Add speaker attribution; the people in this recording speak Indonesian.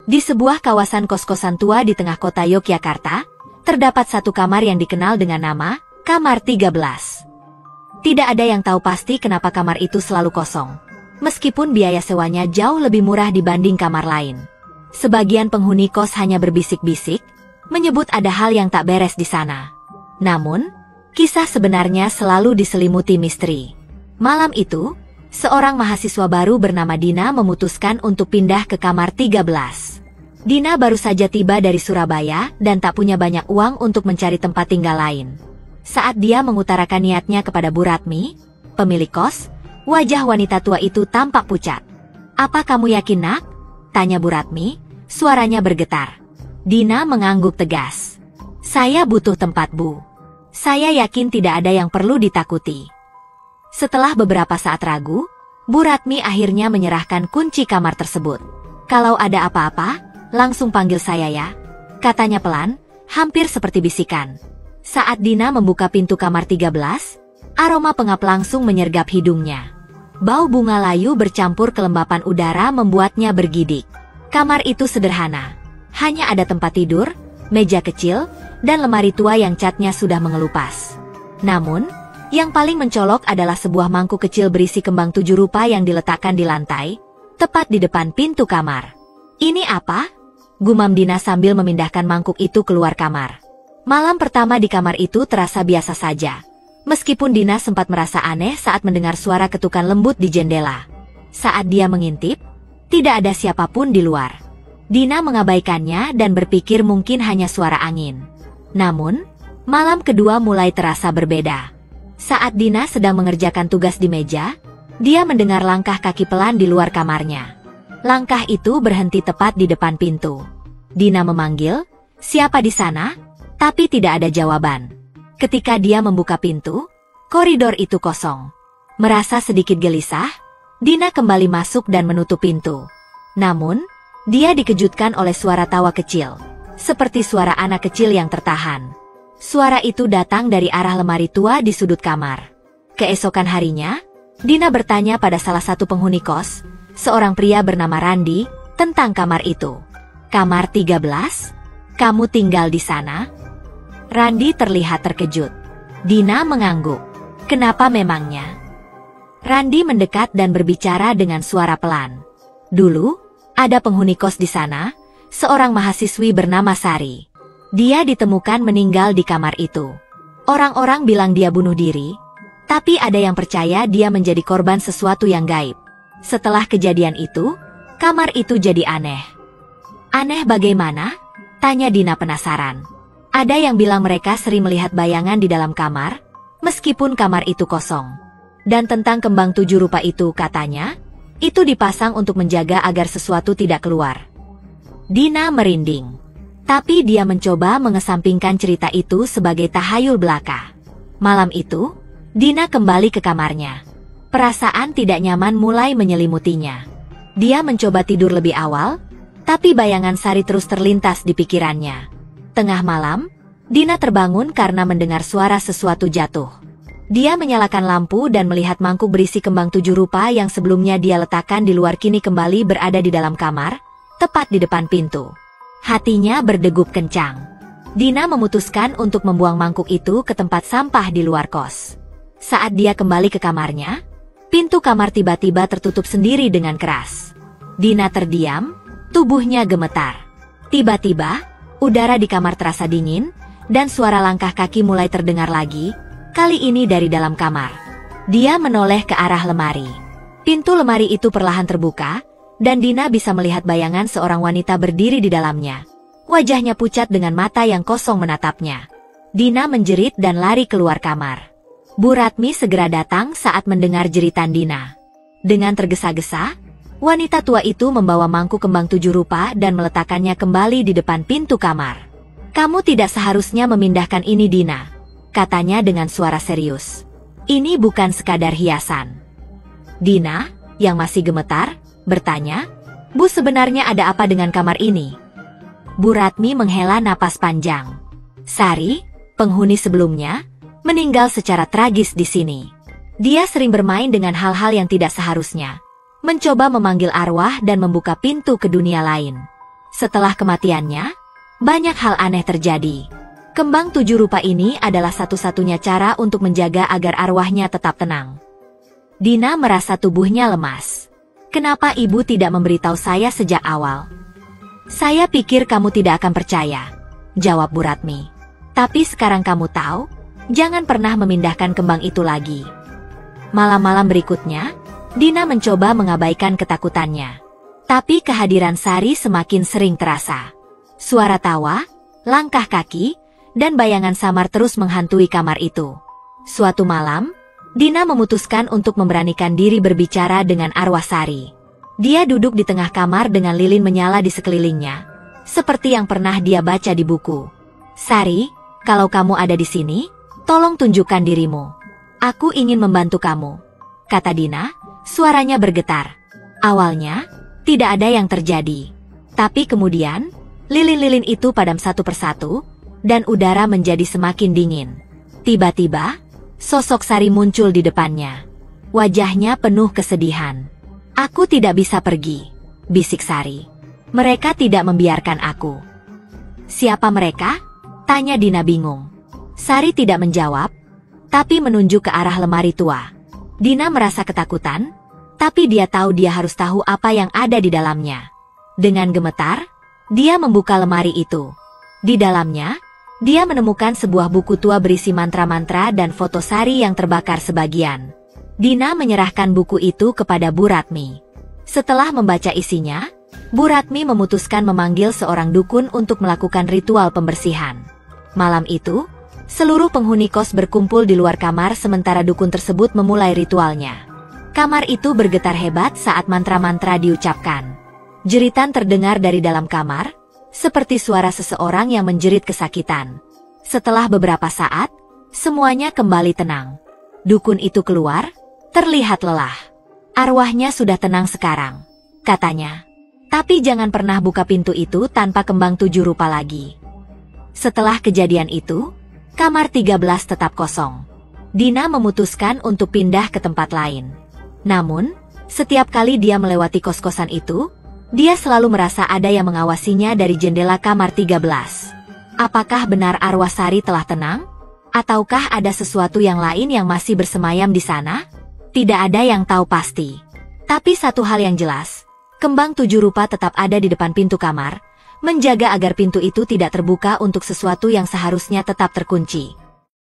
Speaker 1: Di sebuah kawasan kos-kosan tua di tengah kota Yogyakarta, terdapat satu kamar yang dikenal dengan nama Kamar 13. Tidak ada yang tahu pasti kenapa kamar itu selalu kosong. Meskipun biaya sewanya jauh lebih murah dibanding kamar lain. Sebagian penghuni kos hanya berbisik-bisik, menyebut ada hal yang tak beres di sana. Namun, kisah sebenarnya selalu diselimuti misteri. Malam itu, seorang mahasiswa baru bernama Dina memutuskan untuk pindah ke kamar 13. Dina baru saja tiba dari Surabaya dan tak punya banyak uang untuk mencari tempat tinggal lain. Saat dia mengutarakan niatnya kepada Bu Ratmi, pemilik kos, wajah wanita tua itu tampak pucat. "Apa kamu yakin, Nak?" tanya Bu Ratmi, suaranya bergetar. Dina mengangguk tegas. "Saya butuh tempat, Bu. Saya yakin tidak ada yang perlu ditakuti." Setelah beberapa saat ragu, Bu Ratmi akhirnya menyerahkan kunci kamar tersebut. "Kalau ada apa-apa, langsung panggil saya ya," katanya pelan, hampir seperti bisikan. Saat Dina membuka pintu kamar 13, aroma pengap langsung menyergap hidungnya. Bau bunga layu bercampur kelembapan udara membuatnya bergidik. Kamar itu sederhana. Hanya ada tempat tidur, meja kecil, dan lemari tua yang catnya sudah mengelupas. Namun, yang paling mencolok adalah sebuah mangkuk kecil berisi kembang 7 rupa yang diletakkan di lantai, tepat di depan pintu kamar. "Ini apa?" gumam Dina sambil memindahkan mangkuk itu keluar kamar. Malam pertama di kamar itu terasa biasa saja. Meskipun Dina sempat merasa aneh saat mendengar suara ketukan lembut di jendela. Saat dia mengintip, tidak ada siapapun di luar. Dina mengabaikannya dan berpikir mungkin hanya suara angin. Namun, malam kedua mulai terasa berbeda. Saat Dina sedang mengerjakan tugas di meja, dia mendengar langkah kaki pelan di luar kamarnya. Langkah itu berhenti tepat di depan pintu. Dina memanggil, "Siapa di sana?" Tapi tidak ada jawaban. Ketika dia membuka pintu, koridor itu kosong. Merasa sedikit gelisah, Dina kembali masuk dan menutup pintu. Namun, dia dikejutkan oleh suara tawa kecil, seperti suara anak kecil yang tertahan. Suara itu datang dari arah lemari tua di sudut kamar. Keesokan harinya, Dina bertanya pada salah satu penghuni kos, seorang pria bernama Randi, tentang kamar itu. "Kamar 13? Kamu tinggal di sana?" Randi terlihat terkejut. Dina mengangguk. "Kenapa memangnya?" Randi mendekat dan berbicara dengan suara pelan. "Dulu, ada penghuni kos di sana, seorang mahasiswi bernama Sari. Dia ditemukan meninggal di kamar itu. Orang-orang bilang dia bunuh diri, tapi ada yang percaya dia menjadi korban sesuatu yang gaib. Setelah kejadian itu, kamar itu jadi aneh." "Aneh bagaimana?" tanya Dina penasaran. "Ada yang bilang mereka sering melihat bayangan di dalam kamar, meskipun kamar itu kosong. Dan tentang kembang 7 rupa itu katanya, itu dipasang untuk menjaga agar sesuatu tidak keluar." Dina merinding. Tapi dia mencoba mengesampingkan cerita itu sebagai tahayul belaka. Malam itu, Dina kembali ke kamarnya. Perasaan tidak nyaman mulai menyelimutinya. Dia mencoba tidur lebih awal, tapi bayangan Sari terus terlintas di pikirannya. Tengah malam, Dina terbangun karena mendengar suara sesuatu jatuh. Dia menyalakan lampu dan melihat mangkuk berisi kembang 7 rupa yang sebelumnya dia letakkan di luar kini kembali berada di dalam kamar, tepat di depan pintu. Hatinya berdegup kencang. Dina memutuskan untuk membuang mangkuk itu ke tempat sampah di luar kos. Saat dia kembali ke kamarnya, pintu kamar tiba-tiba tertutup sendiri dengan keras. Dina terdiam, tubuhnya gemetar. Tiba-tiba, udara di kamar terasa dingin, dan suara langkah kaki mulai terdengar lagi, kali ini dari dalam kamar. Dia menoleh ke arah lemari. Pintu lemari itu perlahan terbuka, dan Dina bisa melihat bayangan seorang wanita berdiri di dalamnya. Wajahnya pucat dengan mata yang kosong menatapnya. Dina menjerit dan lari keluar kamar. Bu Ratmi segera datang saat mendengar jeritan Dina. Dengan tergesa-gesa, wanita tua itu membawa mangkuk kembang 7 rupa dan meletakkannya kembali di depan pintu kamar. "Kamu tidak seharusnya memindahkan ini, Dina," katanya dengan suara serius. "Ini bukan sekadar hiasan." Dina, yang masih gemetar, bertanya, "Bu, sebenarnya ada apa dengan kamar ini?" Bu Ratmi menghela napas panjang. "Sari, penghuni sebelumnya, meninggal secara tragis di sini. Dia sering bermain dengan hal-hal yang tidak seharusnya. Mencoba memanggil arwah dan membuka pintu ke dunia lain. Setelah kematiannya, banyak hal aneh terjadi. Kembang 7 rupa ini adalah satu-satunya cara untuk menjaga agar arwahnya tetap tenang. Dina merasa tubuhnya lemas. Kenapa ibu tidak memberitahu saya sejak awal? Saya pikir kamu tidak akan percaya, jawab Bu Ratmi. Tapi sekarang kamu tahu, jangan pernah memindahkan kembang itu lagi. Malam-malam berikutnya, Dina mencoba mengabaikan ketakutannya. Tapi kehadiran Sari semakin sering terasa. Suara tawa, langkah kaki, dan bayangan samar terus menghantui kamar itu. Suatu malam, Dina memutuskan untuk memberanikan diri berbicara dengan arwah Sari. Dia duduk di tengah kamar dengan lilin menyala di sekelilingnya, seperti yang pernah dia baca di buku. Sari, kalau kamu ada di sini, tolong tunjukkan dirimu. Aku ingin membantu kamu, kata Dina, suaranya bergetar. Awalnya, tidak ada yang terjadi. Tapi kemudian, lilin-lilin itu padam satu persatu, dan udara menjadi semakin dingin. Tiba-tiba, sosok Sari muncul di depannya. Wajahnya penuh kesedihan. Aku tidak bisa pergi, bisik Sari. Mereka tidak membiarkan aku. Siapa mereka? Tanya Dina bingung. Sari tidak menjawab, tapi menunjuk ke arah lemari tua. Dina merasa ketakutan, tapi dia tahu dia harus tahu apa yang ada di dalamnya. Dengan gemetar, dia membuka lemari itu. Di dalamnya, dia menemukan sebuah buku tua berisi mantra-mantra dan foto Sari yang terbakar sebagian. Dina menyerahkan buku itu kepada Bu Ratmi. Setelah membaca isinya, Bu Ratmi memutuskan memanggil seorang dukun untuk melakukan ritual pembersihan. Malam itu, seluruh penghuni kos berkumpul di luar kamar sementara dukun tersebut memulai ritualnya. Kamar itu bergetar hebat saat mantra-mantra diucapkan. Jeritan terdengar dari dalam kamar, seperti suara seseorang yang menjerit kesakitan. Setelah beberapa saat, semuanya kembali tenang. Dukun itu keluar, terlihat lelah. Arwahnya sudah tenang sekarang, katanya. Tapi jangan pernah buka pintu itu tanpa kembang 7 rupa lagi. Setelah kejadian itu, kamar 13 tetap kosong. Dina memutuskan untuk pindah ke tempat lain. Namun, setiap kali dia melewati kos-kosan itu, dia selalu merasa ada yang mengawasinya dari jendela kamar 13. Apakah benar arwah Sari telah tenang? Ataukah ada sesuatu yang lain yang masih bersemayam di sana? Tidak ada yang tahu pasti. Tapi satu hal yang jelas, kembang 7 rupa tetap ada di depan pintu kamar, menjaga agar pintu itu tidak terbuka untuk sesuatu yang seharusnya tetap terkunci.